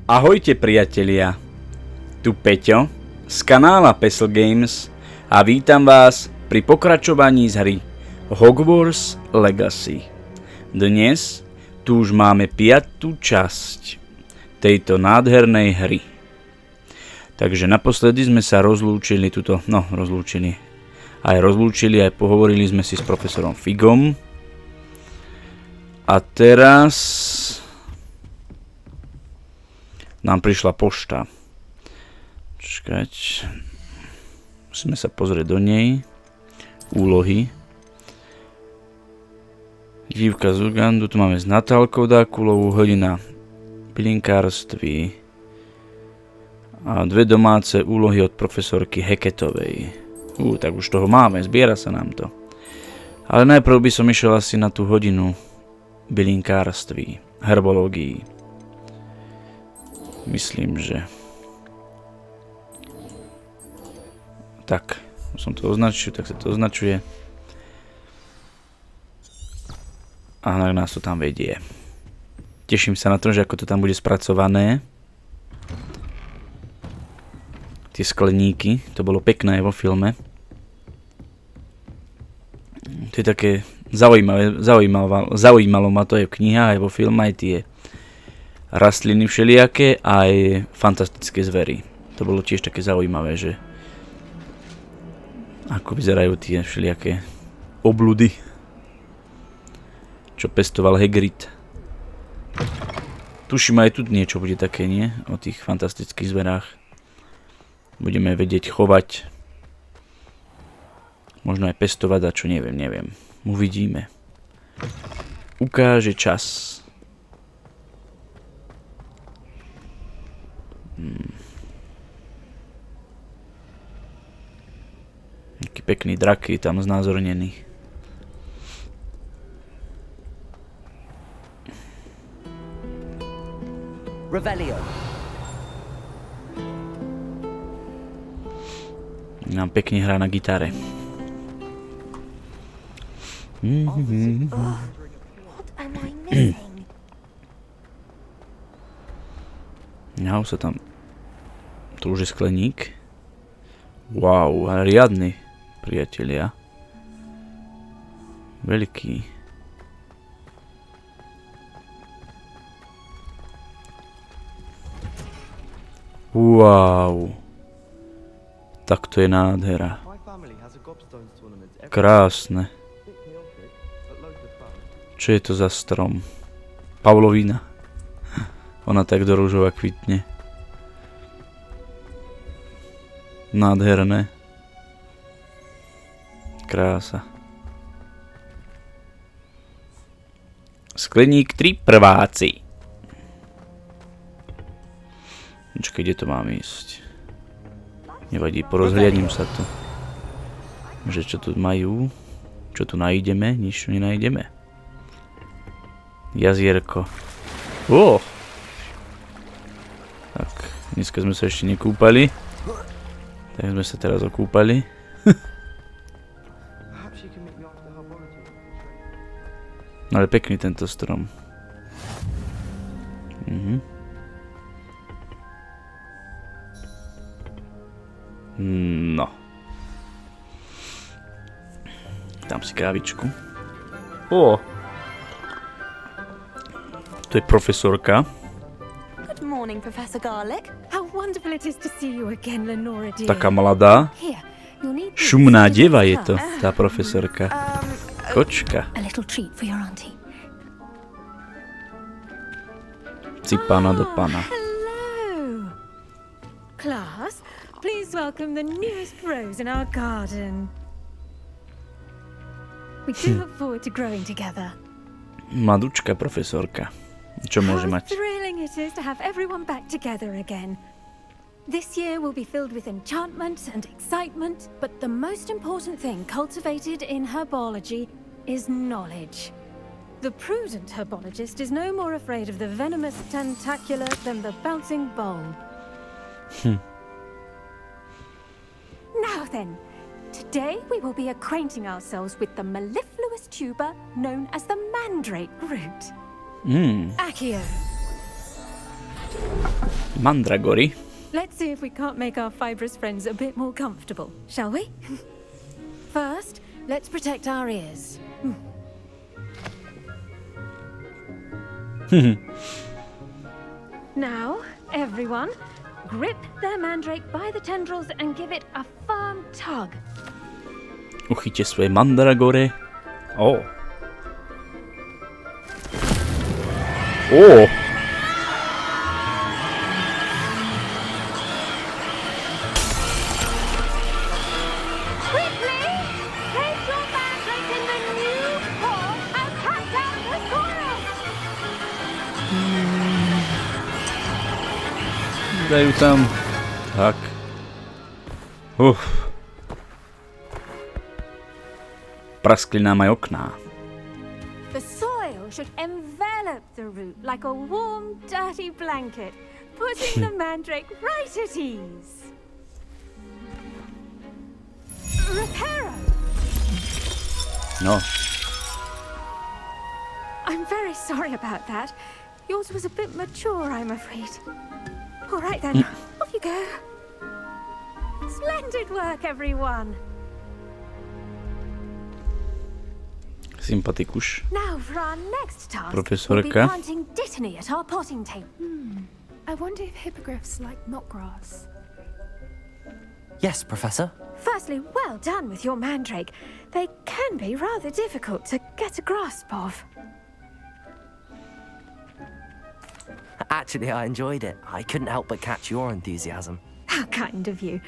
Ahojte priatelia, tu Peťo z kanála PeslGames a vítam vás pri pokračovaní z hry Hogwarts Legacy. Dnes tu už máme 5. časť tejto nádhernej hry. Takže naposledy sme sa rozlúčili, aj pohovorili sme si s profesorom Figom. A teraz nám prišla pošta. Čakať. Musíme sa pozrieť do nej. Úlohy. Dívka z Ugandu. Tu máme s Natálkou Dákulovú. Hodina bylinkárství. A 2 domáce úlohy od profesorky Heketovej. Tak už toho máme. Zbiera sa nám to. Ale najprv by som išiel asi na tú hodinu bylinkárství. Herbológii. Myslím, že... Tak, som to označil, tak sa to označuje. A nás to tam vedie. Teším sa na to, že ako to tam bude spracované. Tie skleníky, to bolo pekné vo filme. To je také zaujímalo ma to aj v knihách, aj vo filme, aj tie rastliny všelijaké, aj fantastické zvery. To bolo tiež také zaujímavé, že ako vyzerajú tie všelijaké obludy, čo pestoval Hagrid. Tuším, aj tu niečo bude také, nie? O tých fantastických zverách. Budeme vedieť chovať. Možno aj pestovať, a čo neviem. Uvidíme. Ukáže čas. Taký pekný drak je tam znázornený. Revelio. Nám pekne hrá na gitare. What am I missing? Ja sa tam... To už je skleník. Wow, riadny, priatelia. Veľký. Wow. Tak to je nádhera. Krásne. Čo je to za strom? Pavlovína. Ona tak do rúžova kvitne. Nádherné. Krása. Skleník 3 prváci. Počkaj, kde to mám ísť? Nevadí, porozhliadním sa tu. Že čo tu majú? Čo tu nájdeme? Nič tu nenájdeme. Jazierko. Tak, dneska sme sa ešte nekúpali. Tak sme sa teraz okúpali. Ale pekný tento strom. No. Dám si kávičku. To je profesorka. Good morning, Professor Garlic. How wonderful it is to see you again, Lenora dear. Taká mladá. Here, you'll need Šumná deva je to, tá profesorka. Kočka. A little treat for your auntie. Cipána do pana. Hello. Class, please welcome the newest rose in our garden. We do look forward to growing together. Mladúčka profesorka. Čo môže mať? How thrilling it is to have everyone back together again. This year will be filled with enchantment and excitement, but the most important thing cultivated in herbology is knowledge. The prudent herbologist is no more afraid of the venomous tentacular than the bouncing bulb. Now then, today we will be acquainting ourselves with the mellifluous tuber known as the mandrake root. Accio. Mandragory. Let's see if we can't make our fibrous friends a bit more comfortable, shall we? First, let's protect our ears. Now, everyone, grip their mandrake by the tendrils and give it a firm tug. Uchyťte svoje mandragore. Ó. Ó. Quickly, place your mandrake in the new pot and cut down the soil. Dajú tam. Tak. Praskli nám aj okná. The soil should envelop the root like a warm, dirty blanket, putting the mandrake right at ease. Reparo! No. I'm very sorry about that. Yours was a bit mature, I'm afraid. All right then, off you go. Splendid work, everyone. Sympatikuš. Now for our next task, Profesorka. we'll be planting dittany at our potting table. I wonder if hippogriffs like knotgrass. Yes, Professor. Firstly, well done with your mandrake. They can be rather difficult to get a grasp of. Actually, I enjoyed it. I couldn't help but catch your enthusiasm. How kind of you.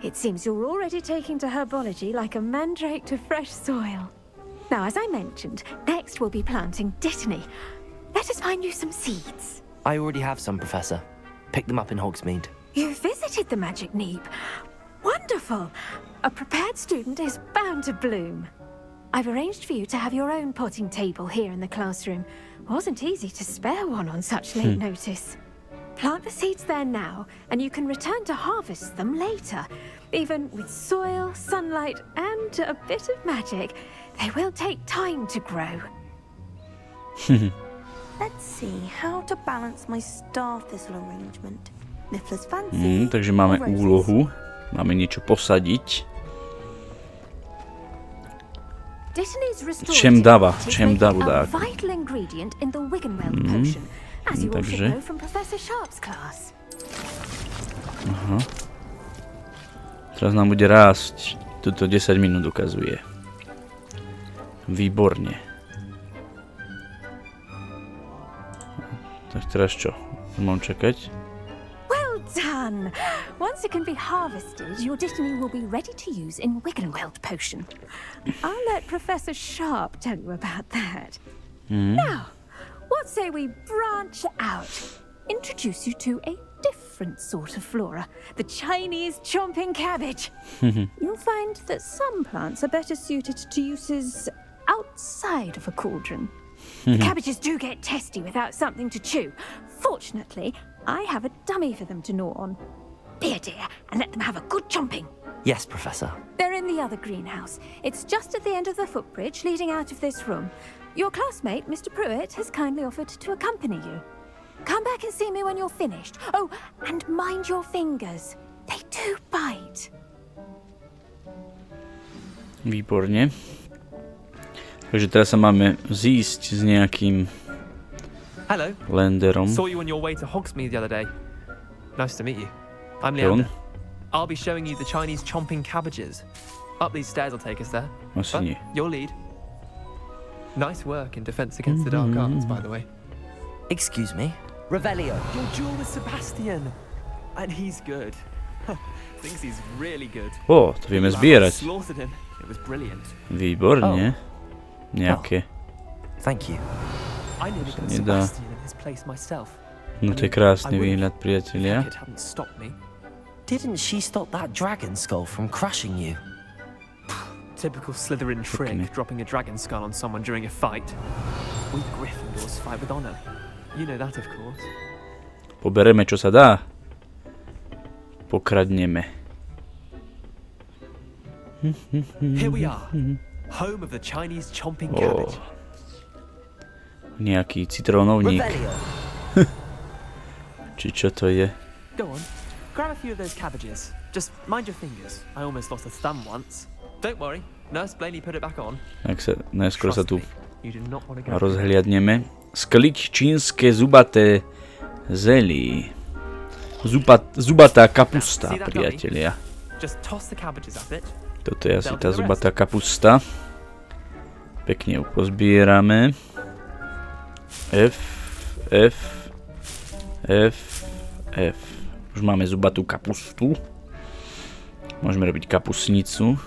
It seems you're already taking to herbology like a mandrake to fresh soil. Now, as I mentioned, next we'll be planting dittany. Let us find you some seeds. I already have some, Professor. Picked them up in Hogsmeade. You visited the Magic Neep. Wonderful! A prepared student is bound to bloom. I've arranged for you to have your own potting table here in the classroom. Wasn't easy to spare one on such late notice. Plant the seeds there now, and you can return to harvest them later. Even with soil, sunlight, and a bit of magic, they will take time to grow. Let's see how to balance my star thistle arrangement. Niffler's fancy. Takže máme or roses? úlohu. Máme niečo posadiť. Dittany's Čem dáva? restorative Čem properties dávu make dá? a vital ingredient in the Wiggenweld potion, as you all should Takže. know from Professor Sharp's class. Teraz nám bude rásť. Tuto 10 minút ukazuje. Výborne. Tak teraz čo? Mám čakať? Well done! Once it can be harvested, your dittany will be ready to use in Wiggenweld potion. I'll let Professor Sharp tell you about that. Now, what say we branch out? Introduce you to a different sort of flora, the Chinese chomping cabbage. You'll find that some plants are better suited to uses outside of a cauldron. The cabbages do get testy without something to chew. Fortunately, I have a dummy for them to gnaw on. Be a dear and let them have a good chomping. Yes, Professor. They're in the other greenhouse. It's just at the end of the footbridge leading out of this room. Your classmate, Mr. Pruitt, has kindly offered to accompany you. Come back and see me when you're finished. Oh, and mind your fingers. They do bite. Výborne. Takže teraz sa máme zísť s nejakým Hello. lenderom. Saw you on your way to Hogsmeade the other day. Nice to meet you. I'm John. Leander. I'll be showing you the Chinese chomping cabbages. Up these stairs will take us there. Asi But nie. your lead. Nice work in defense against the dark arts, by the way. Excuse me? Revelio. Your duel with Sebastian. And he's good. Thinks he's really good. Ó, to vieme zbierať. Slaughtered him. It was brilliant. Výborne. Nejaké. Thank you. I nearly put nedá. Sebastian in his place myself. No to je krásny výhľad, priatelia. It hadn't stopped me. Didn't she stop that dragon skull from crushing you? Typical Slytherin trick, Pekne. dropping a dragon skull on someone during a fight. We Gryffindors fight with honor. You know that, of course. Pobereme, čo sa dá. Pokradneme. Here we are, home of the Chinese chomping Ó, cabbage. nejaký citrónovník. Revelio. Či čo to je? Go on. Grab a few of those cabbages. Just mind your fingers. I almost lost a thumb once. Don't worry. Nurse Blaney put it back on. Tak sa, najskôr sa tu You do not want to go. rozhliadneme. Skliť čínske zubaté zelí. Zubatá kapusta, priatelia. Just toss the cabbages at it. Toto je asi tá zubatá kapusta. Pekne ju pozbierame. F. Už máme zubatú kapustu. Môžeme robiť kapusnicu.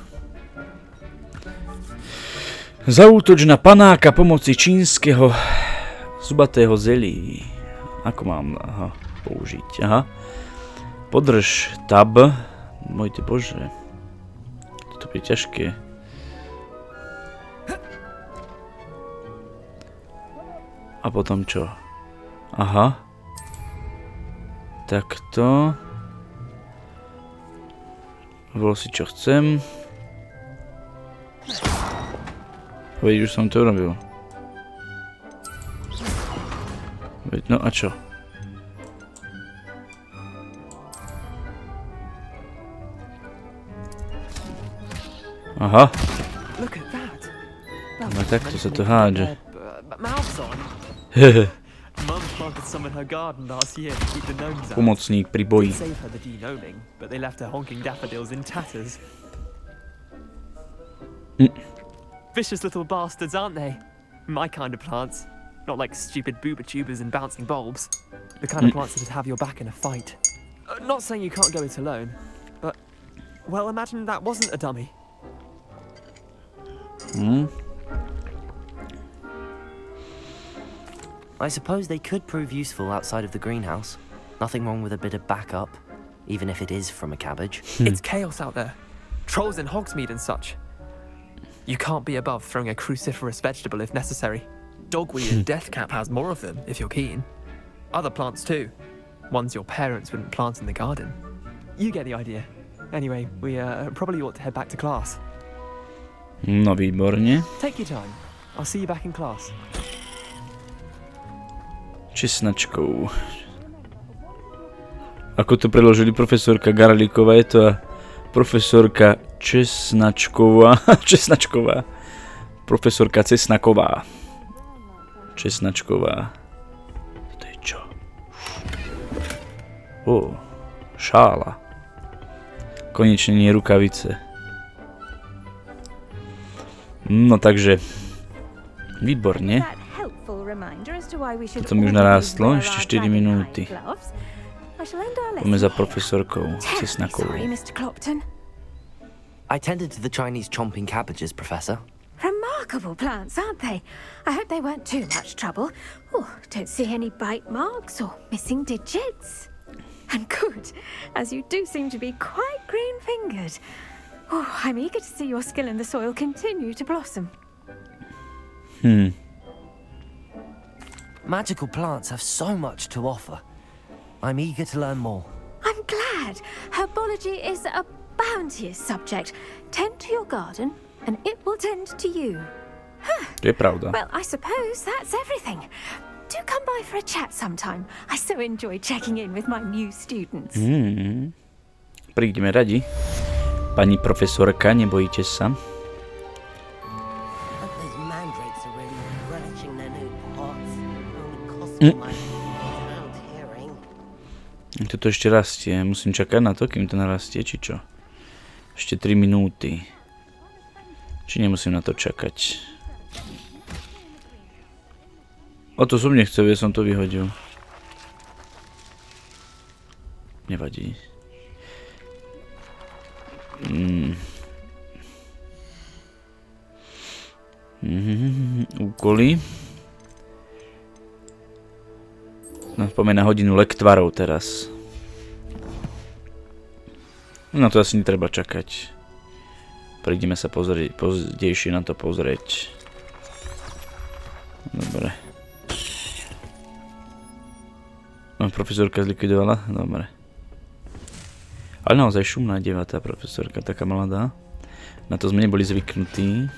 Zaútoč na panáka pomoci čínskeho zubatého zelí. Ako mám použiť? Aha. Podrž tab. Mojte bože. Toto je ťažké. A potom čo? Aha. Takto. Vol si čo chcem. Veď už som to robil. Veď no a čo? Aha. No takto sa to hádže. Pomocník pri boji. Vicious little bastards, aren't they? My kind of plants. Not like stupid booba tubers and bouncing bulbs. The kind of plants that'd have your back in a fight. Not saying you can't go it alone, but... Well, imagine that wasn't a dummy. I suppose they could prove useful outside of the greenhouse. Nothing wrong with a bit of backup, even if it is from a cabbage. It's chaos out there. Trolls in Hogsmeade and such. You can't be above throwing a cruciferous vegetable if necessary. Dogweed and deathcap has more of them, if you're keen. Other plants too. Ones your parents wouldn't plant in the garden. You get the idea. Anyway, we probably ought to head back to class. No výborne. Take your time. I'll see you back in class. Česnačkou. Ako to preložili profesorka Garlíková, je to profesorka Česnačková. Česnačková. Profesorka Cesnaková. Česnačková. To je čo? Ó, šála. Konečne nie rukavice. No takže, výborne. To mi už narástlo, ešte 4 minúty. Poďme za profesorkou Cesnakovou. I tended to the Chinese chomping cabbages, Professor. Remarkable plants, aren't they? I hope they weren't too much trouble. Oh, don't see any bite marks or missing digits. And good, as you do seem to be quite green-fingered. Oh, I'm eager to see your skill in the soil continue to blossom. Magical plants have so much to offer. I'm eager to learn more. I'm glad. Herbology is a bounteous subject. Tend to your garden, and it will tend to you. To je pravda. Well, I suppose that's everything. Do come by for a chat sometime. I so enjoy checking in with my new students. Príďme radi. Pani profesorka, nebojíte sa? Toto ešte rastie. Musím čakať na to, kým to narastie, či čo? Ešte 3 minúty. Či nemusím na to čakať? O to som nechcel, ja som to vyhodil. Nevadí. Úkoly. Nám spomína hodinu lektvarov teraz. No to asi netreba čakať. Prídeme sa pozrieť, pozdejšie na to pozrieť. Dobre. Profesorka zlikvidovala? Dobre. Ale naozaj šumná deva tá profesorka, taká mladá. Na to sme neboli zvyknutí.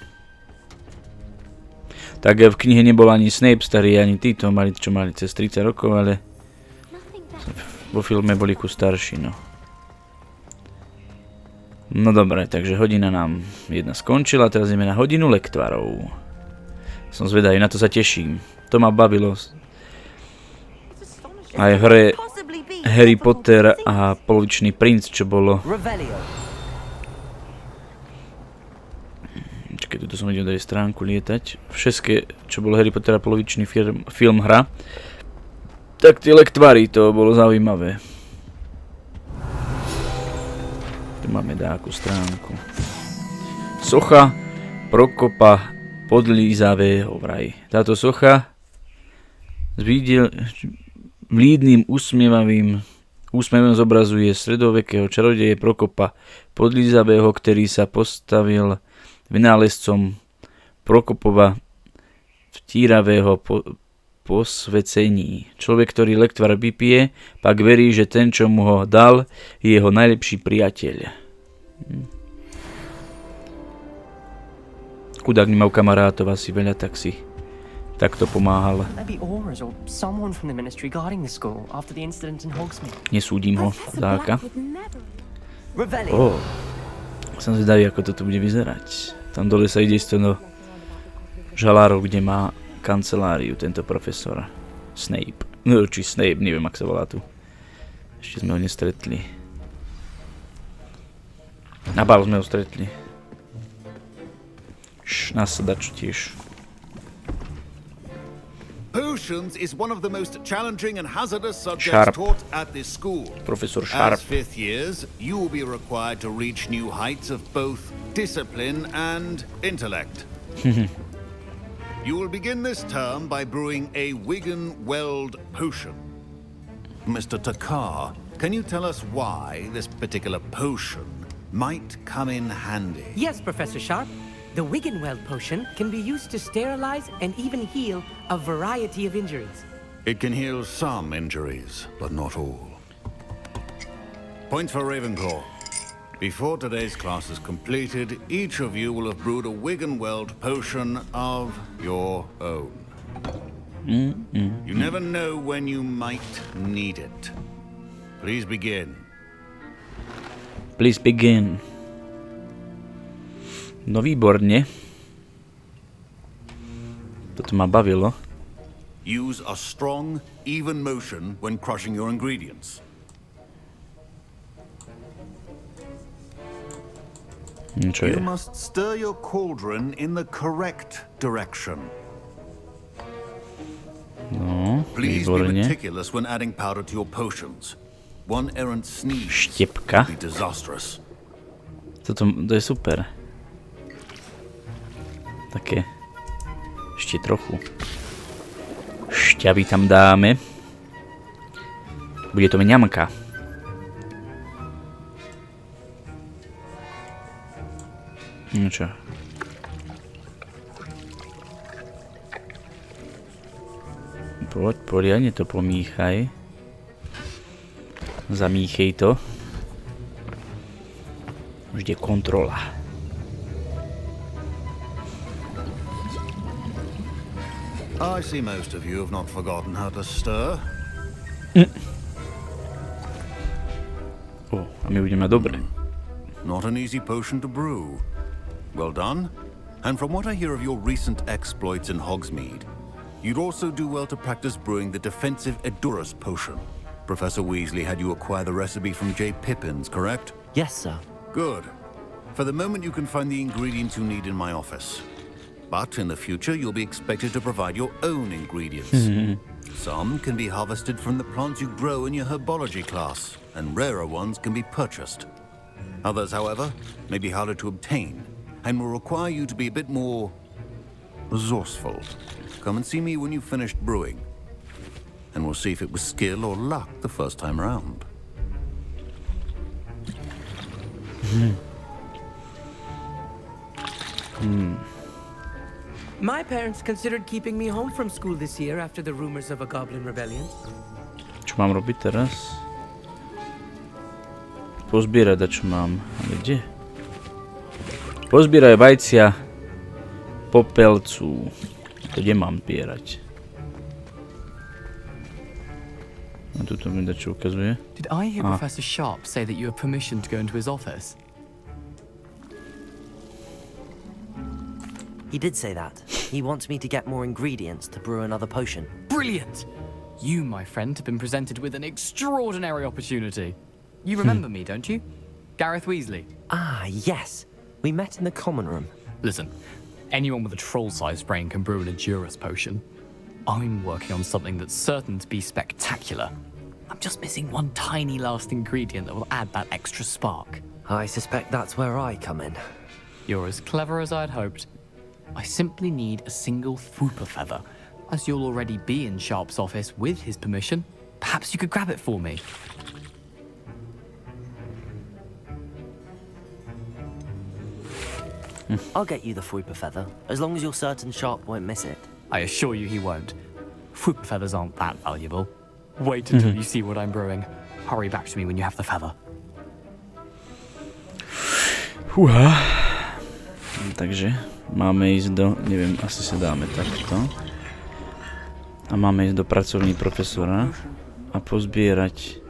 Tak v knihe nebol ani Snape starý, ani títo mali, čo mali cez 30 rokov, ale Vo filme boli ku starší, no. No dobre, takže hodina nám jedna skončila, teraz ideme na hodinu lektvarov. Som zvedavý, na to sa teším. To ma bavilo. Aj v hre Harry Potter a polovičný princ, čo bolo. Čakaj, tuto som idem dať stránku lietať. Všetké, čo bolo Harry Potter a polovičný film hra, tak tie lektvary, to bolo zaujímavé. Tu máme dáku stránku. Socha Prokopa Podlízavého vraj. Táto socha s vlídnym úsmevom zobrazuje stredovekého čarodeje Prokopa Podlízavého, ktorý sa postavil vynálezcom Prokopova vtíravého posvecení. Človek, ktorý lektvar vypije, pak verí, že ten, čo mu ho dal, je jeho najlepší priateľ. Chudák nemal kamarátov asi veľa, tak si takto pomáhal. Nesúdim ho, chudáka. Som zvedavý, ako to tu bude vyzerať. Tam dole sa ide isto do žalárov, kde má kanceláriu tento profesor Snape. No, či Snape, neviem, ak sa volá tu. Ešte sme ho nestretli. Na bál sme ho stretli. Nás sa dačo tiež. Potions is one of the most challenging and hazardous subjects taught at this school. Professor Sharp. As fifth years, you will be required to reach new heights of both discipline and intellect. You will begin this term by brewing a Wigan-Weld potion. Mr. Takar, can you tell us why this particular potion might come in handy? Yes, Professor Sharp. The Wigan-Weld potion can be used to sterilize and even heal a variety of injuries. It can heal some injuries, but not all. Points for Ravenclaw. Before today's class is completed, each of you will have brewed a Wigan-Weld potion of your own. You never know when you might need it. Please begin. Please begin. No výborne. Toto ma bavilo. Use a strong, even motion when crushing your ingredients. You must stir your cauldron in the correct direction. No, Please výborne. be meticulous when adding powder to your potions. One errant sneeze Štepka. will be disastrous. To je super. Také ešte trochu šťavy tam dáme. Bude to mňamka. No čo? Poď, poriadne to pomíchaj. Zamíchej to. Vždy kontrola. I see most of you have not forgotten how to stir. A my budeme dobre. Not an easy potion to brew. Well done. And from what I hear of your recent exploits in Hogsmeade, you'd also do well to practice brewing the defensive Edurus potion. Professor Weasley had you acquire the recipe from J. Pippins, correct? Yes, sir. Good. For the moment, you can find the ingredients you need in my office. But in the future, you'll be expected to provide your own ingredients. Some can be harvested from the plants you grow in your Herbológiie class, and rarer ones can be purchased. Others, however, may be harder to obtain, and will require you to be a bit more resourceful. Come and see me when you've finished brewing, and we'll see if it was skill or luck the first time around. My parents considered keeping me home from school this year after the rumors of a goblin rebellion. Čo mám robiť teraz? Pozbierať, a čo mám? Ale kde? Pozbieraj vajcia popelcu. To kde mám zbierať? A tuto mi dačo ukazuje. Did I hear Professor Sharp say that you have permission to go into his office? He did say that. He wants me to get more ingredients to brew another potion. Brilliant! You, my friend, have been presented with an extraordinary opportunity. You remember me, don't you? Gareth Weasley. Ah, yes. We met in the common room. Listen, anyone with a troll-sized brain can brew an Endurus potion. I'm working on something that's certain to be spectacular. I'm just missing one tiny last ingredient that will add that extra spark. I suspect that's where I come in. You're as clever as I'd hoped. I simply need a single Fwooper feather. As you'll already be in Sharp's office with his permission, perhaps you could grab it for me. I'll get you the Fwooper feather, as long as you're certain Sharp won't miss it. I assure you he won't. Fwooper feathers aren't that valuable. Wait until you see what I'm brewing. Hurry back to me when you have the feather. Takže máme ísť do, neviem, asi sa dáme takto. A máme ísť do pracovní profesora a pozbierať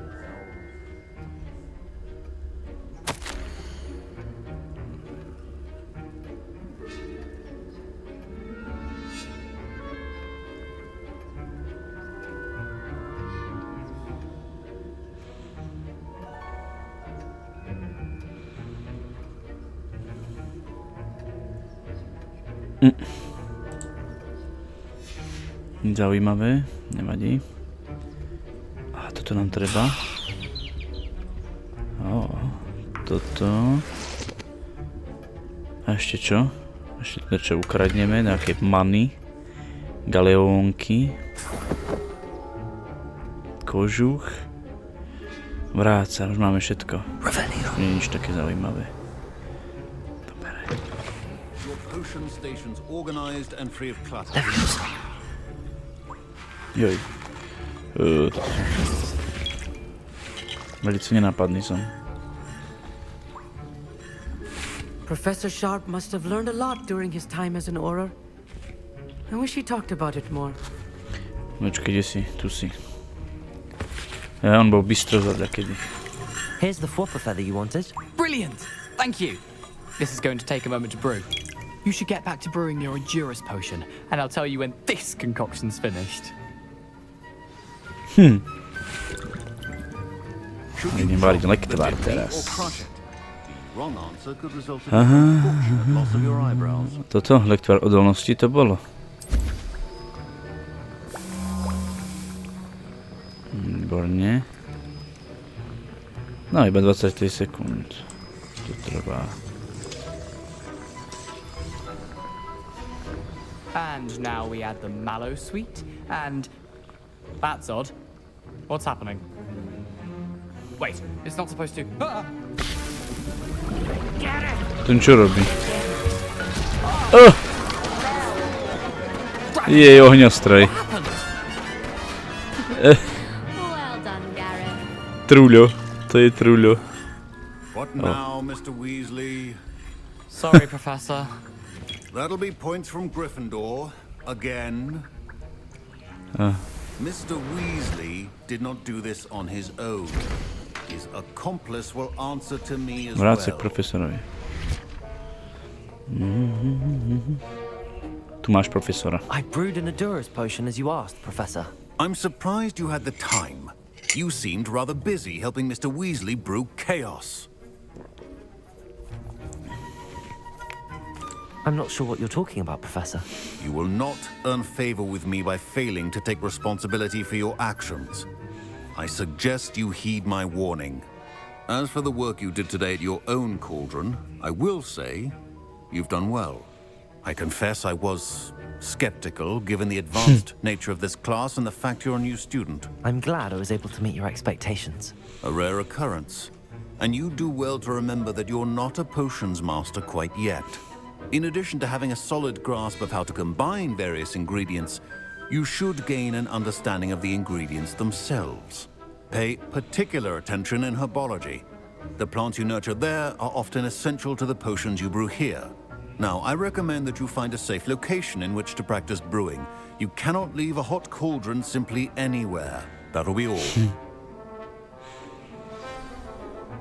Zaujímavé, nevadí. A toto nám treba. Toto. A ešte čo? Ešte to čo ukradneme, nejaké many. Galeónky. Kožuch. Vráca, už máme všetko. Nie je nič také zaujímavé. Joj. Velice nenápadný som. Professor Sharp must have learned a lot during his time as an Auror. I wish he talked about it more. Počkej, kde si? Tu si. Ja, on bol bystro kedy. Here's the Fwooper feather you wanted. Brilliant! Thank you! This is going to take a moment to brew. You should get back to brewing your Endurus potion, and I'll tell you when this concoction's finished. Idem variť lektvár teraz. Toto, lektvár odolnosti to bolo. Výborne. No, iba 23 sekúnd. To trvá. And now we add the mallow sweet, and... That's odd. What's happening? Wait, it's not supposed to... Ah! Ten čo robí? Jej, ohňostroj. Well done, Gareth. Trúľo. To je trúľo. What now, Mr. Weasley? Sorry, Professor. That'll be points from Gryffindor. Again. Mr. Weasley did not do this on his own. His accomplice will answer to me as well. Vráť sa k profesorovi. Tu máš profesora. I brewed an Endurus potion as you asked, Professor. I'm surprised you had the time. You seemed rather busy helping Mr. Weasley brew chaos. I'm not sure what you're talking about, Professor. You will not earn favor with me by failing to take responsibility for your actions. I suggest you heed my warning. As for the work you did today at your own cauldron, I will say you've done well. I confess I was skeptical given the advanced nature of this class and the fact you're a new student. I'm glad I was able to meet your expectations. A rare occurrence. And you do well to remember that you're not a potions master quite yet. In addition to having a solid grasp of how to combine various ingredients, you should gain an understanding of the ingredients themselves. Pay particular attention in herbology. The plants you nurture there are often essential to the potions you brew here. Now, I recommend that you find a safe location in which to practice brewing. You cannot leave a hot cauldron simply anywhere. That'll be all.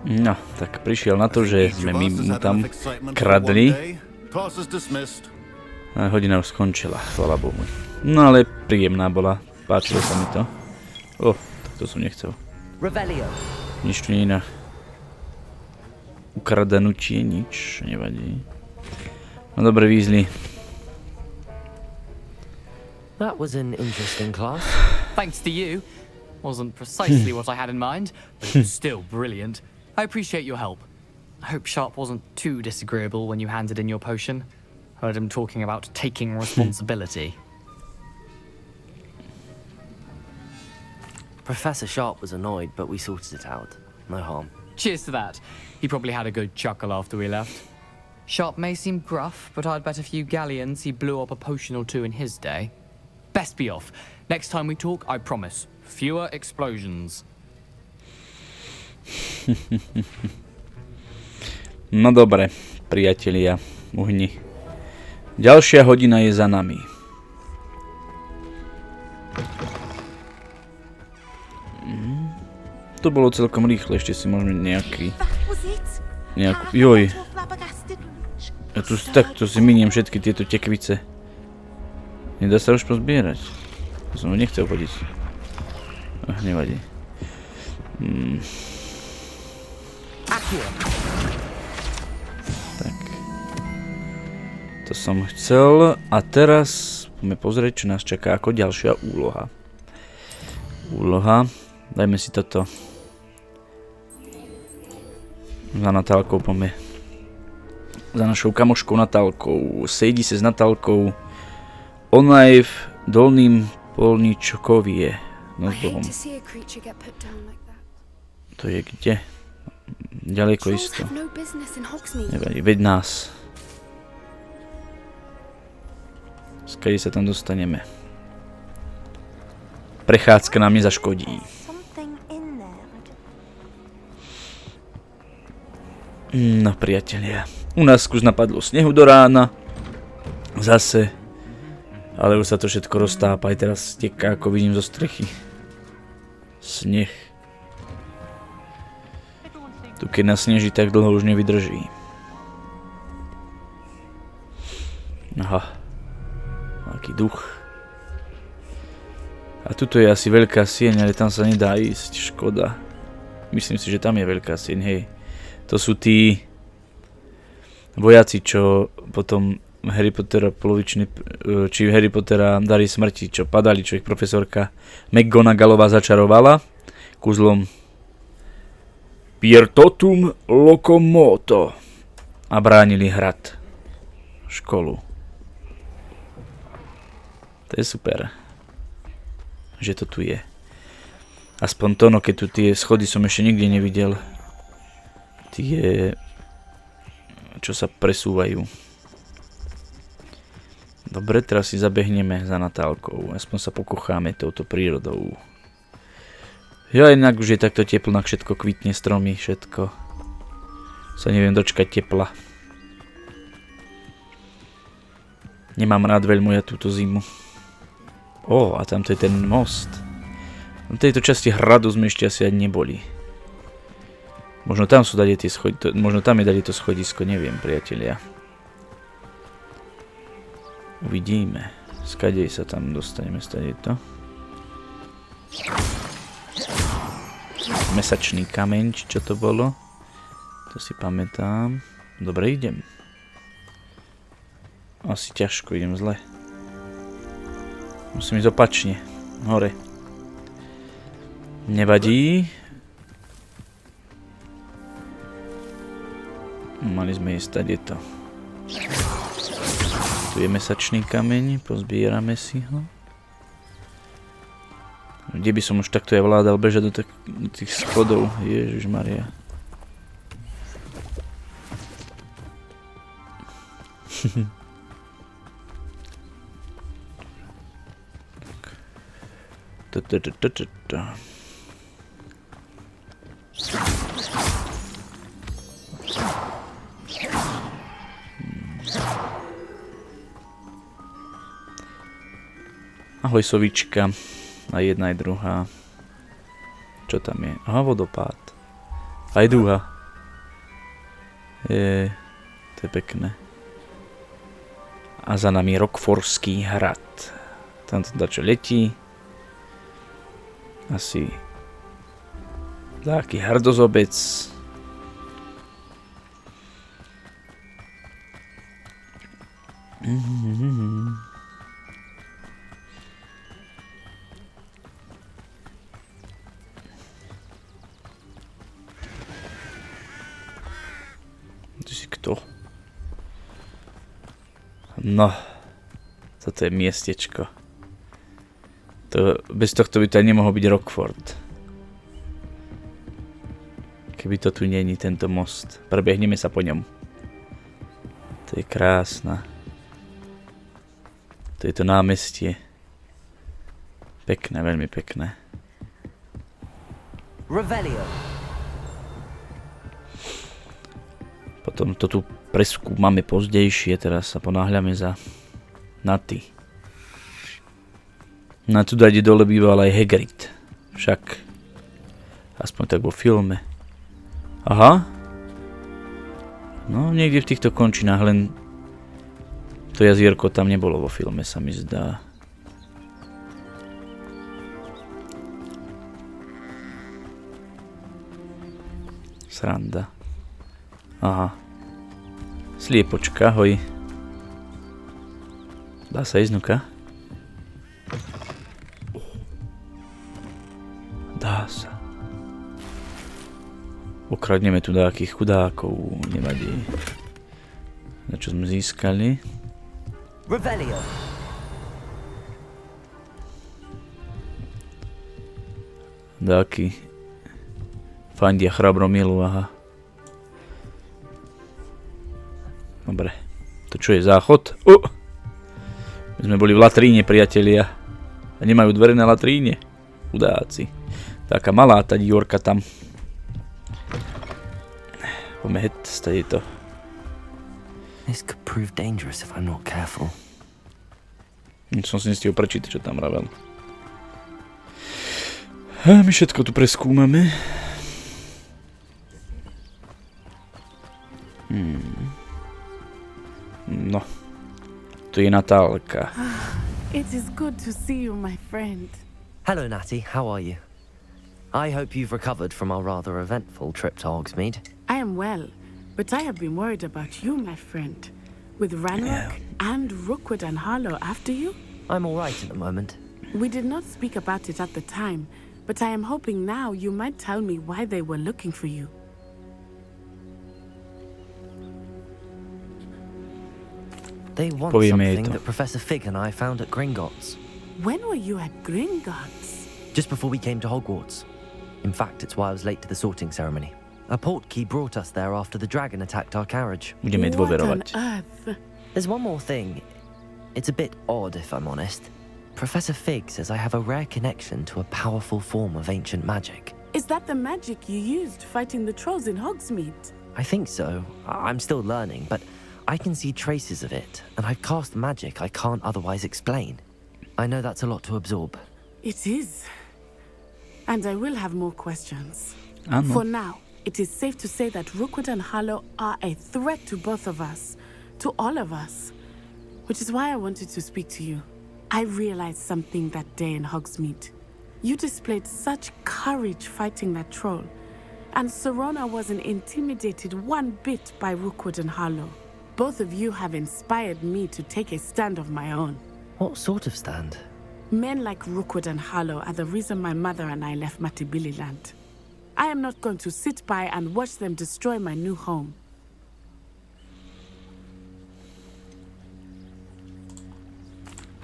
No, tak prišiel na to, že sme my mu tam kradli. A hodina už skončila, chvála Bohu. No ale príjemná bola, páčilo sa mi to. Tak to som nechcel. Nič tu nie je na ukradanutie, nič, nevadí. No dobre, Weasley. That was an interesting class. Thanks to you. Wasn't precisely what I had in mind, but it was still brilliant. I appreciate your help. I hope Sharp wasn't too disagreeable when you handed in your potion. Heard him talking about taking responsibility. Professor Sharp was annoyed, but we sorted it out. No harm. Cheers to that. He probably had a good chuckle after we left. Sharp may seem gruff, but I'd bet a few galleons he blew up a potion or two in his day. Best be off. Next time we talk, I promise, fewer explosions. No dobre, priatelia, uhni. Ďalšia hodina je za nami. To bolo celkom rýchle, ešte si môžeme nejakú... Joj. Ja tu takto si miniem všetky tieto tekvice. Nedá sa už pozbierať. To som ho nechcel hodiť. Nevadí. Tak. To som chcel. A teraz poďme pozrieť, čo nás čaká ako ďalšia úloha. Dajme si toto. Za Natálkou poďme. Za našou kamoškou Natálkou. Sejdi sa s Natálkou. Ona je v dolným polničkovie. No s Bohom. To je kde? Ďaleko isto. Nevadí, veď nás. Skade sa tam dostaneme. Prechádzka nám nezaškodí. No priatelia, u nás skús napadlo snehu do rána. Zase. Ale už sa to všetko roztápa, aj teraz steká, ako vidím zo strechy. Sneh. Tu keď nasneží, tak dlho už nevydrží. Aha. Aký duch. A tuto je asi veľká sieň, ale tam sa nedá ísť, škoda. Myslím si, že tam je veľká sieň, hej. To sú tí vojaci, čo potom Harry Pottera či Harry Pottera dary smrti, čo padali, čo ich profesorka McGonagallová začarovala kúzlom Piertotum Locomoto a bránili hrad, školu. To je super, že to tu je. Aspoň to, no keď tu tie schody som ešte nikde nevidel. Tie, čo sa presúvajú. Dobre, teraz si zabehneme za Natálkou. Aspoň sa pokocháme touto prírodou. Ja inak už je takto teplo, na všetko kvitne, stromy, všetko. Sa neviem dočkať tepla. Nemám rád veľmi ja túto zimu. A tamto je ten most. Na tejto časti hradu sme ešte asi ani neboli. Možno tam sú dali tie možno tam je dali to schodisko, neviem, priatelia. Uvidíme. Skadej sa tam dostaneme, stade to. Mesačný kameň, či čo to bolo? To si pamätám. Dobre, idem. Asi ťažko, idem zle. Musím ísť opačne. Hore. Nevadí. Mali sme ísť tady to. Tu je mesačný kameň, pozbierame si ho. Kde by som už takto ja vládal bežať do tých schodov? Ježišmaria. Ahoj sovička, aj jedna aj druhá. Čo tam je? Aha, vodopád. Aj dúha. To je pekné. A za nami Rockforský hrad. Tam to dačo letí. Asi taký hrdozobec. Ty si kto? No, toto je miestečko. Bez tohto by to aj nemohol byť Rockford. Keby to tu není, tento most. Prebehneme sa po ňom. To je krásna. To je to námestie. Pekné, veľmi pekné. Revelio. Potom to tu preskúmame pozdejšie, teraz sa ponáhľame za Naty. Na tu dať dole býval aj Hagrid. Však aspoň tak vo filme. Aha. No, niekde v týchto končinách, len to jazierko tam nebolo vo filme, sa mi zdá. Sranda. Aha. Sliepočka, hoj. Dá sa ísť, nuka? Dá sa. Okradneme tu nejakých chudákov, nevadí. Na čo sme získali? Revelio. Dáky. Fandia chrabromielu, aha. Dobre. To čo je záchod? My sme boli v latríne, priatelia. A nemajú dvere na latríne. Chudáci. Taká malá tá diorka tam. Poďme heď z tejto. This could prove dangerous if I'm not careful. Som si nestihol prečítať, čo tam vravel. A my všetko tu preskúmame. No. Tu je Natálka. It is good to see you, my friend. Hello, Natty. How are you? I hope you've recovered from our rather eventful trip to Hogsmeade. I am well, but I have been worried about you, my friend. With Ranrock and Rookwood and Harlow after you? I'm all right at the moment. We did not speak about it at the time, but I am hoping now you might tell me why they were looking for you. They want something that Professor Fig and I found at Gringotts. When were you at Gringotts? Just before we came to Hogwarts. In fact, it's why I was late to the sorting ceremony. A portkey brought us there after the dragon attacked our carriage. What on earth? There's one more thing. It's a bit odd, if I'm honest. Professor Fig says I have a rare connection to a powerful form of ancient magic. Is that the magic you used fighting the trolls in Hogsmeade? I think so. I'm still learning, but I can see traces of it, and I've cast magic I can't otherwise explain. I know that's a lot to absorb. It is. And I will have more questions. Uh-huh. For now, it is safe to say that Rookwood and Harlow are a threat to both of us, to all of us. Which is why I wanted to speak to you. I realized something that day in Hogsmeade. You displayed such courage fighting that troll, and Serona wasn't intimidated one bit by Rookwood and Harlow. Both of you have inspired me to take a stand of my own. What sort of stand? Men like Rookwood and Harlow are the reason my mother and I left Matabeleland. I am not going to sit by and watch them destroy my new home.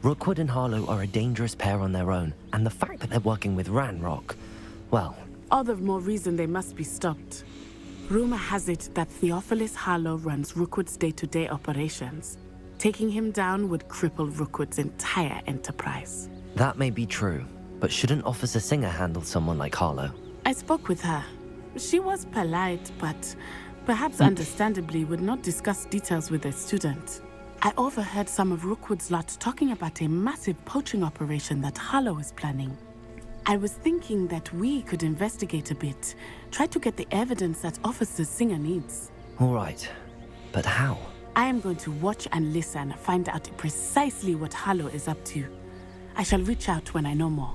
Rookwood and Harlow are a dangerous pair on their own, and the fact that they're working with Ranrock, well... All the more reason they must be stopped. Rumor has it that Theophilus Harlow runs Rookwood's day-to-day operations. Taking him down would cripple Rookwood's entire enterprise. That may be true, but shouldn't Officer Singer handle someone like Harlow? I spoke with her. She was polite, but perhaps understandably would not discuss details with a student. I overheard some of Rookwood's lot talking about a massive poaching operation that Harlow is planning. I was thinking that we could investigate a bit. Try to get the evidence that Officer Singer needs. All right. But how? I am going to watch and listen, find out precisely what Harlow is up to. I shall reach out when I know more.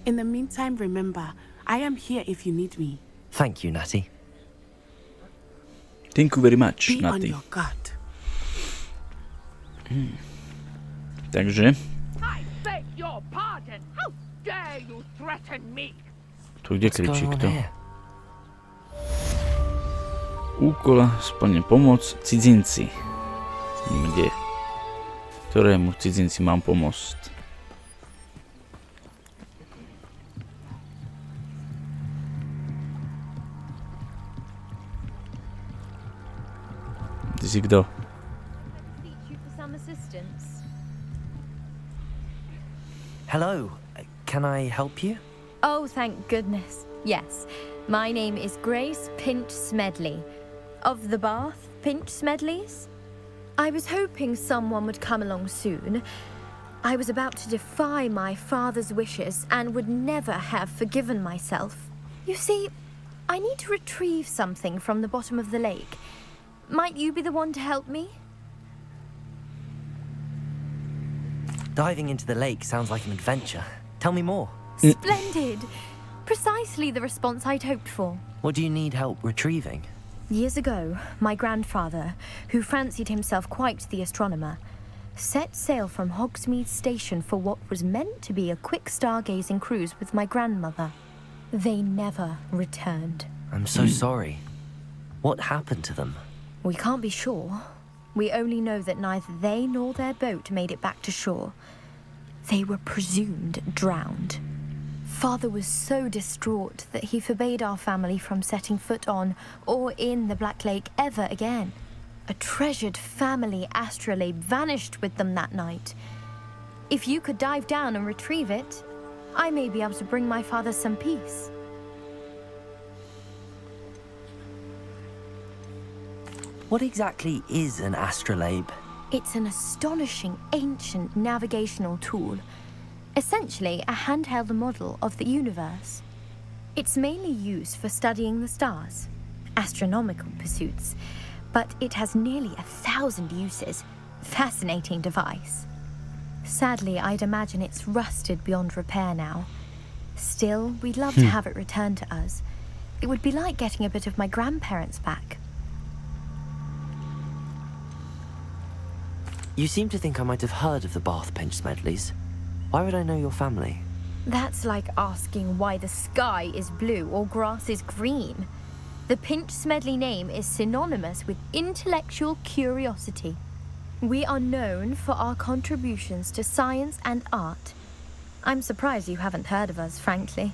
In the meantime, remember, I am here if you need me. Thank you, Natty. Thank you very much, Be on Natty. your guard. Takže, I beg your pardon. How dare you threaten me? tu kde kričí going on kto? here? Úkol splne pomoc cudzinci. Kde? Ktorému cudzinci mám pomôcť? Ty si kto? Hello. Can I help you? Oh, thank goodness. Yes. My name is Grace Pinch Smedley. Of the Bath Pinch Smedleys? I was hoping someone would come along soon. I was about to defy my father's wishes and would never have forgiven myself. You see, I need to retrieve something from the bottom of the lake. Might you be the one to help me? Diving into the lake sounds like an adventure. Tell me more. Splendid! Precisely the response I'd hoped for. What do you need help retrieving? Years ago, my grandfather, who fancied himself quite the astronomer, set sail from Hogsmeade Station for what was meant to be a quick stargazing cruise with my grandmother. They never returned. I'm so sorry. What happened to them? We can't be sure. We only know that neither they nor their boat made it back to shore. They were presumed drowned. Father was so distraught that he forbade our family from setting foot on or in the Black Lake ever again. A treasured family astrolabe vanished with them that night. If you could dive down and retrieve it, I may be able to bring my father some peace. What exactly is an astrolabe? It's an astonishing ancient navigational tool. Essentially a handheld model of the universe. It's mainly used for studying the stars, astronomical pursuits, but it has nearly 1,000 uses. Fascinating device. Sadly, I'd imagine it's rusted beyond repair now. Still, we'd love to have it returned to us. It would be like getting a bit of my grandparents back. You seem to think I might have heard of the Bath Pinch Smedleys. Why would I know your family? That's like asking why the sky is blue or grass is green. The Pinch Smedley name is synonymous with intellectual curiosity. We are known for our contributions to science and art. I'm surprised you haven't heard of us, frankly.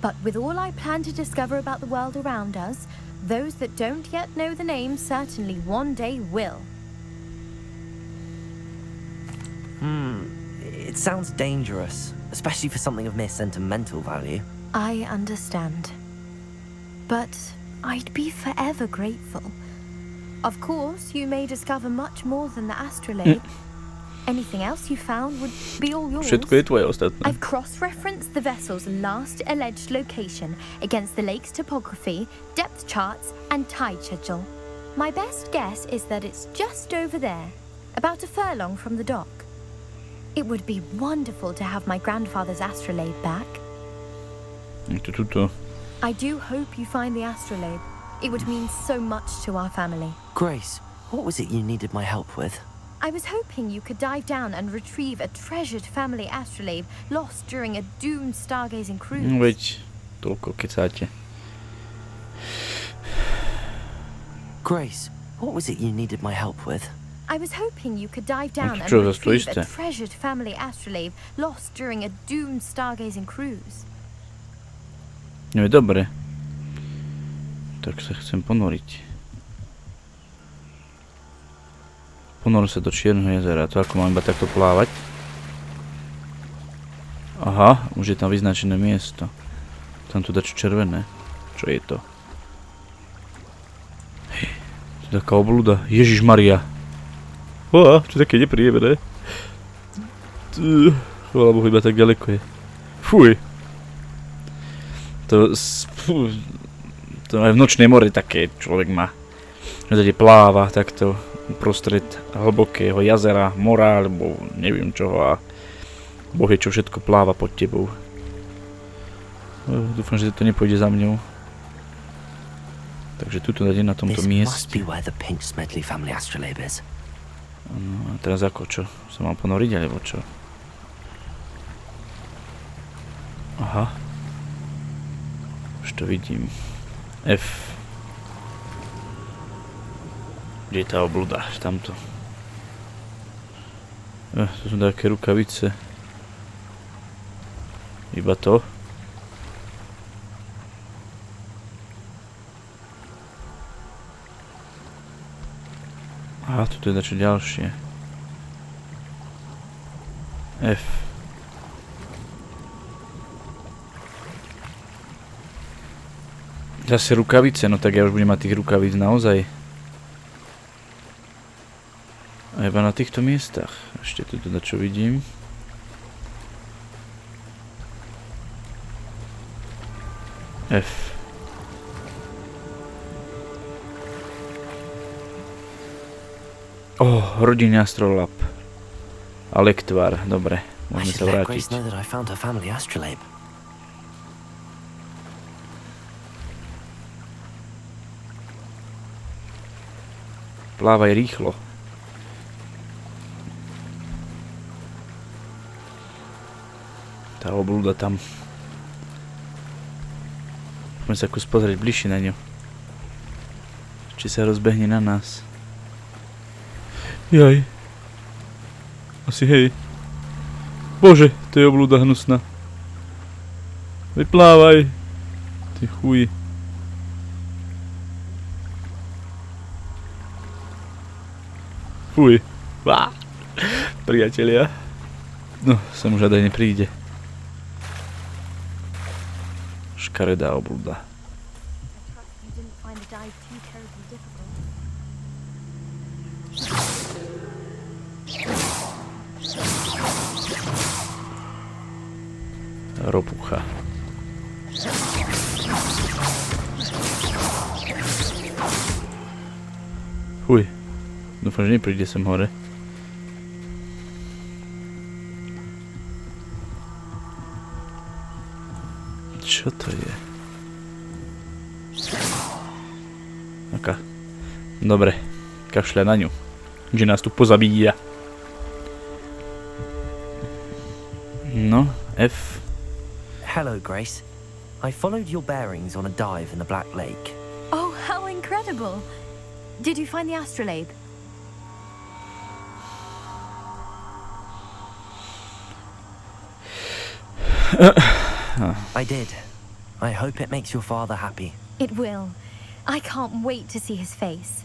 But with all I plan to discover about the world around us, those that don't yet know the name certainly one day will. It sounds dangerous, especially for something of mere sentimental value. I understand. But I'd be forever grateful. Of course, you may discover much more than the astrolabe. Anything else you found would be all yours. Všetko je tvoje ostatné. I've cross-referenced the vessel's last alleged location against the lake's topography, depth charts, and tide schedule. My best guess is that it's just over there, about a furlong from the dock. It would be wonderful to have my grandfather's astrolabe back. I do hope you find the astrolabe. It would mean so much to our family. Grace, what was it you needed my help with? I was hoping you could dive down and retrieve a treasured family astrolabe lost during a doomed stargazing cruise. Veď, toľko kecáte. Grace, what was it you needed my help with? I was hoping you could dive down and Čo, retrieve zase to a treasured family astrolabe lost during a doomed stargazing cruise. No je dobre. Tak sa chcem ponoriť. Ponor sa do Čierneho jezera. To ako mám iba takto plávať? Aha, už je tam vyznačené miesto. Tam tu dačo červené. Čo je to? Hej, to je taká oblúda. Ježišmaria. Čo také nepríjemné. Chvála Bohu, iba tak ďaleko je. Fuj. To aj v nočnej more také človek má. Že pláva takto uprostred hlbokého jazera, mora, alebo neviem čoho a Boh je čo všetko pláva pod tebou. Dúfam, že to nepôjde za mňou. Takže tuto na tomto mieste. No a teraz ako čo? Sa mám ponoriť alebo čo? Aha. Už to vidím. F. Kde je tá obluda? Tamto. To sú také rukavice. Iba to. Aha, tu je dačo ďalšie. F. Zase rukavice, no tak ja už budem mať tých rukavíc naozaj. A iba na týchto miestach. Ešte tu teda čo vidím. F. Rodinný astrolab. A lektvar, dobre. Môžeme sa vrátiť. Plávaj rýchlo. Tá oblúda tam. Poďme sa kus pozrieť bližšie na ňu. Či sa rozbehne na nás. Jaj. Asi hej. Bože, to je oblúda hnusná. Vyplávaj. Ty chuj. Fuj. Priatelia. No, sem už žiadaj nepríde. Škaredá oblúda. Ropucha. Fuj. Dúfam, že nepríde sem hore. Čo to je? Aká? Dobre. Kašľa na ňu. Že nás tu pozabíja. No, F. Hello, Grace. I followed your bearings on a dive in the Black Lake. Oh, how incredible! Did you find the astrolabe? I did. I hope it makes your father happy. It will. I can't wait to see his face.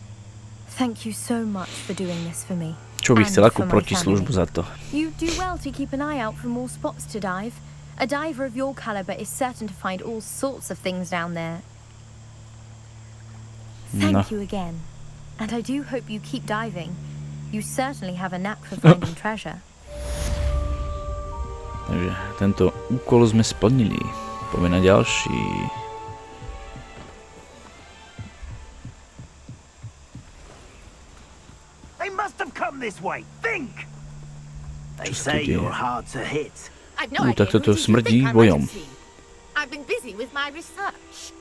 Thank you so much for doing this for me. Čo by chcel akú protislužbu za to? You do well to keep an eye out for more spots to dive. A diver of your caliber is certain to find all sorts of things down there. Thank you again. And I do hope you keep diving. You certainly have a knack for finding treasure. Takže tento úkol sme splnili. Poďme na ďalší. They must have come this way. Think. They say you're hard to hit. Tak toto smrdí bojom. I've been busy with my research.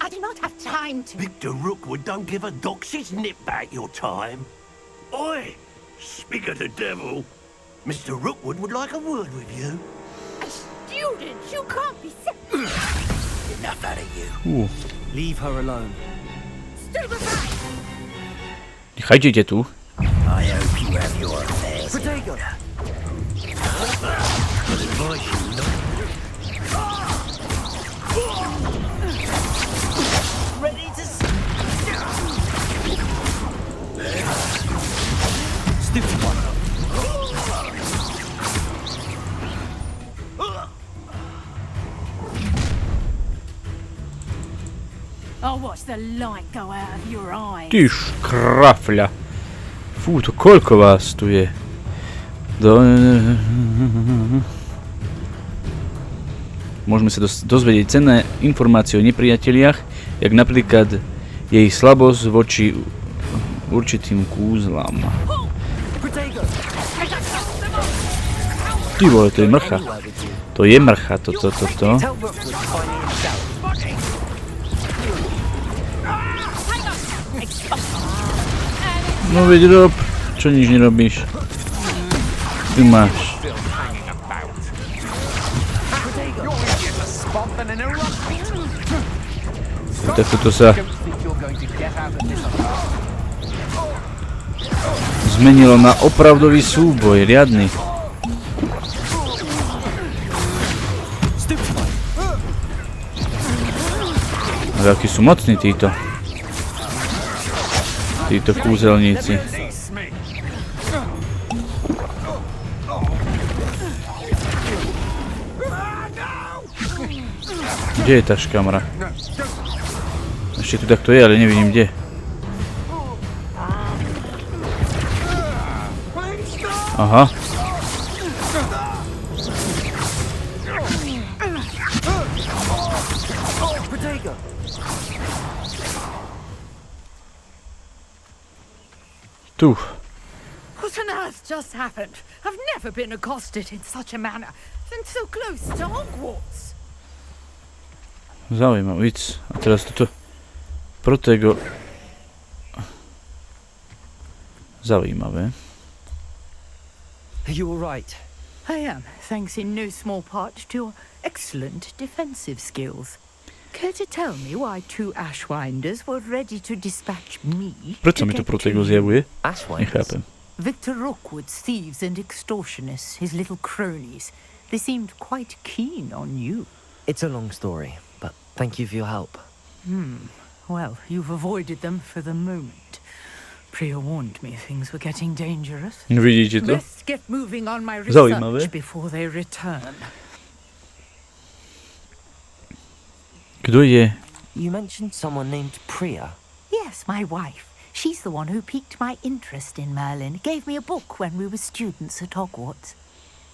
I do not have time to... Victor Rookwood don't give a doxy's nip back your time. Oi! Speak of the devil. Mr. Rookwood would like a word with you. A student? You can't be... Enough out of you. Leave her alone. Still behind. Nechajte tu. I hope you have your affairs. Protego. Ready to... Stupid one. I'll watch the light go out of your eyes. Ty škrafľa. Fú, to koľko vás tu je? môžeme sa dozvedieť cenné informácie o nepriateliach, jak napríklad jej slabosť voči určitým kúzlám. Ty vole, to je mrcha. To je mrcha, toto. No veď rob, čo nič nerobíš. Ty máš. Tak toto sa zmenilo na opravdový súboj, riadny. Ale akí sú mocní títo kúzelníci. Kde je tá škamra? Ešte tu takto je, ale nevidím kde. Aha. Tu. What on earth just happened? I've never been accosted in such a manner, and so close to Hogwarts. Zaujímavé, víc. A teraz toto Protego. Zaujímavé. Are you all right? I am, thanks in no small part to your excellent defensive skills. Care to tell me why 2 Ashwinders were ready to dispatch me? Prečo mi to Protego zjavuje? Ashwinders? Nechápem. Victor Rookwood's thieves and extortionists, his little cronies. They seemed quite keen on you. It's a long story, but thank you for your help. Well, you've avoided them for the moment. Priya warned me things were getting dangerous. Vidíte to? Let's get moving on my research Zaujímavé. before they return. Kto je? You mentioned someone named Priya. Yes, my wife. She's the one who piqued my interest in Merlin. Gave me a book when we were students at Hogwarts.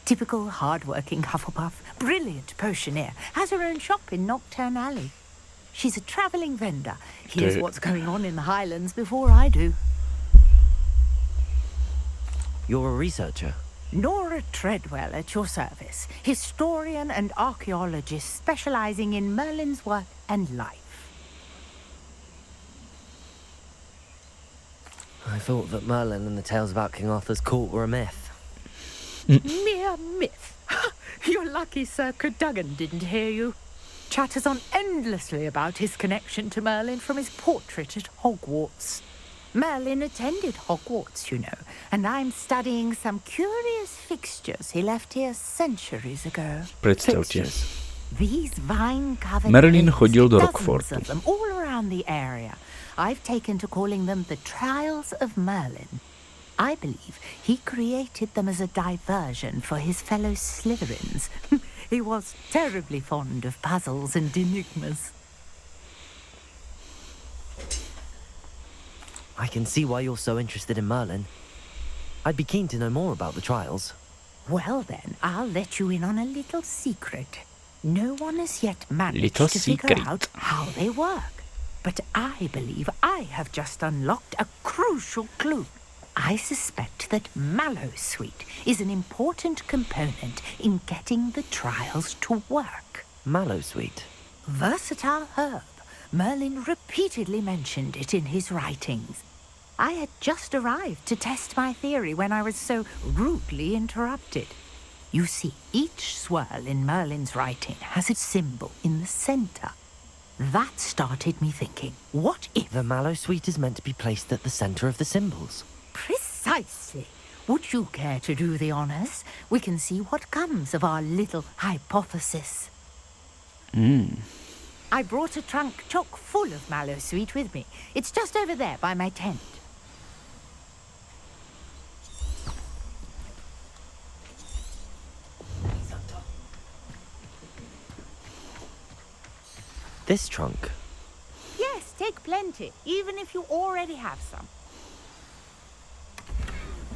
Typical hard-working Hufflepuff, brilliant potioneer, has her own shop in Nocturne Alley. She's a travelling vendor. Hears what's going on in the Highlands before I do. You're a researcher? Nora Treadwell at your service, historian and archaeologist specialising in Merlin's work and life. I thought that Merlin and the tales about King Arthur's court were a myth. Mere myth. You're lucky Sir Cadogan didn't hear you. Chatters on endlessly about his connection to Merlin from his portrait at Hogwarts. Merlin attended Hogwarts, you know, and I'm studying some curious fixtures he left here centuries ago. Predstavte. These vine-covered Merlin pillars, chodil do dozens Rockfortu. of them all around the area. I've taken to calling them the Trials of Merlin. I believe he created them as a diversion for his fellow Slytherins. He was terribly fond of puzzles and enigmas. I can see why you're so interested in Merlin. I'd be keen to know more about the trials. Well then, I'll let you in on a little secret. No one has yet managed Little to figure out how they work. But I believe I have just unlocked a crucial clue. I suspect that Mallowsweet is an important component in getting the trials to work. Mallowsweet? Versatile herb. Merlin repeatedly mentioned it in his writings. I had just arrived to test my theory when I was so rudely interrupted. You see, each swirl in Merlin's writing has a symbol in the center. That started me thinking, what if... The Mallowsweet is meant to be placed at the center of the symbols. Precisely. Would you care to do the honors? We can see what comes of our little hypothesis. I brought a trunk chock full of Mallowsweet with me. It's just over there by my tent. This trunk? Yes, take plenty, even if you already have some.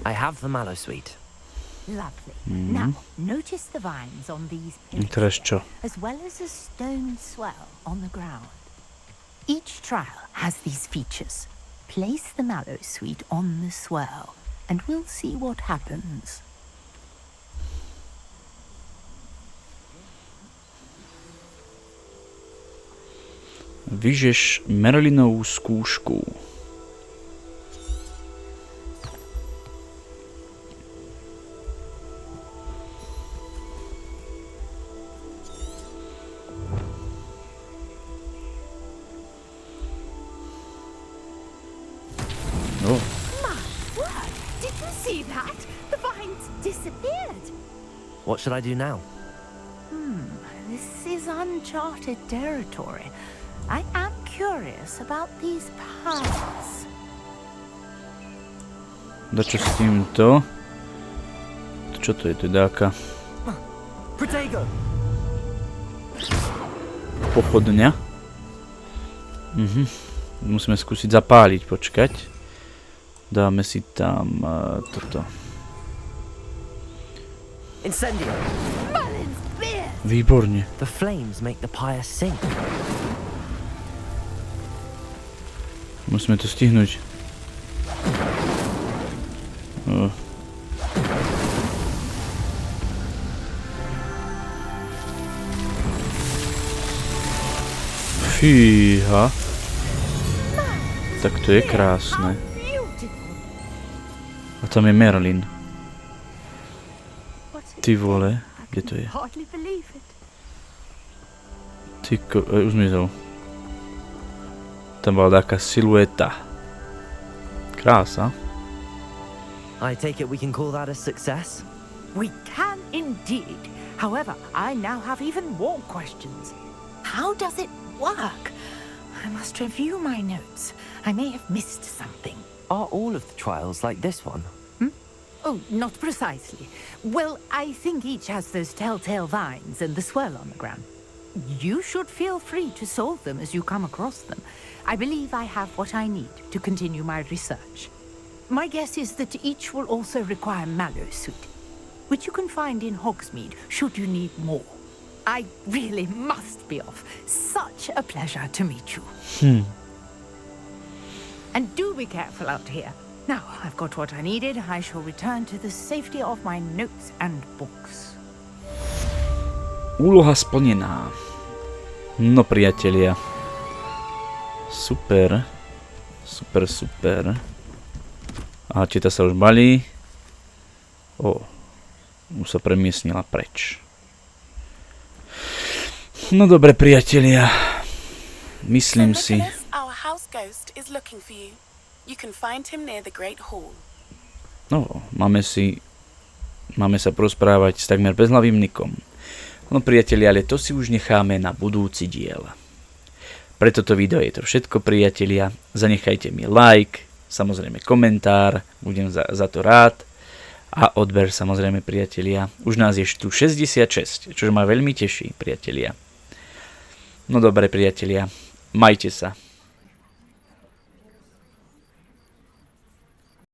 I have the Mallowsweet. Lovely. Now, notice the vines on these Teraz čo? pillars, as well as a stone swell on the ground. Each trial has these features. Place the mallow sweet on the swell, and we'll see what happens. Vyžeš Merlinovú skúšku. Oh. My word! Did you see that? The vines disappeared. What should I do now? This is uncharted territory. I am curious about these piles. Dačo s týmto? Čo to je dáka? Pochodňa? Musíme skúsiť zapáliť, počkať. Dáme si tam toto. Výborne. The flames make the pyre sink. Musíme to stihnúť. Fíha. Tak to je krásne. A tam je Merlin. Ty vole, kde to je? Už zmizol. Tam bola taká silueta. Krása. I take it we can call that a success? We can indeed. However, I now have even more questions. How does it work? I must review my notes. I may have missed something. Are all of the trials like this one? Oh, not precisely. Well, I think each has those telltale vines and the swirl on the ground. You should feel free to solve them as you come across them. I believe I have what I need to continue my research. My guess is that each will also require mallow sweet, which you can find in Hogsmeade should you need more. I really must be off. Such a pleasure to meet you. And do be careful out here. Now, I've got what I needed. I shall return to the safety of my notes and books. Úloha splnená. No priatelia. Super. Super, super. A teta sa už balí. Už sa premiestnila preč. No dobre priatelia. Myslím si... Our house ghost is looking for you. You can find him near the Great Hall. No, máme sa porozprávať s takmer bezhlavým Nikom. No priatelia, ale to si už necháme na budúci diel. Pre toto video je to všetko priatelia. Zanechajte mi like, samozrejme komentár, budem za to rád. A odber samozrejme priatelia. Už nás je tu 66, čo ma veľmi teší priatelia. No dobre priatelia, majte sa.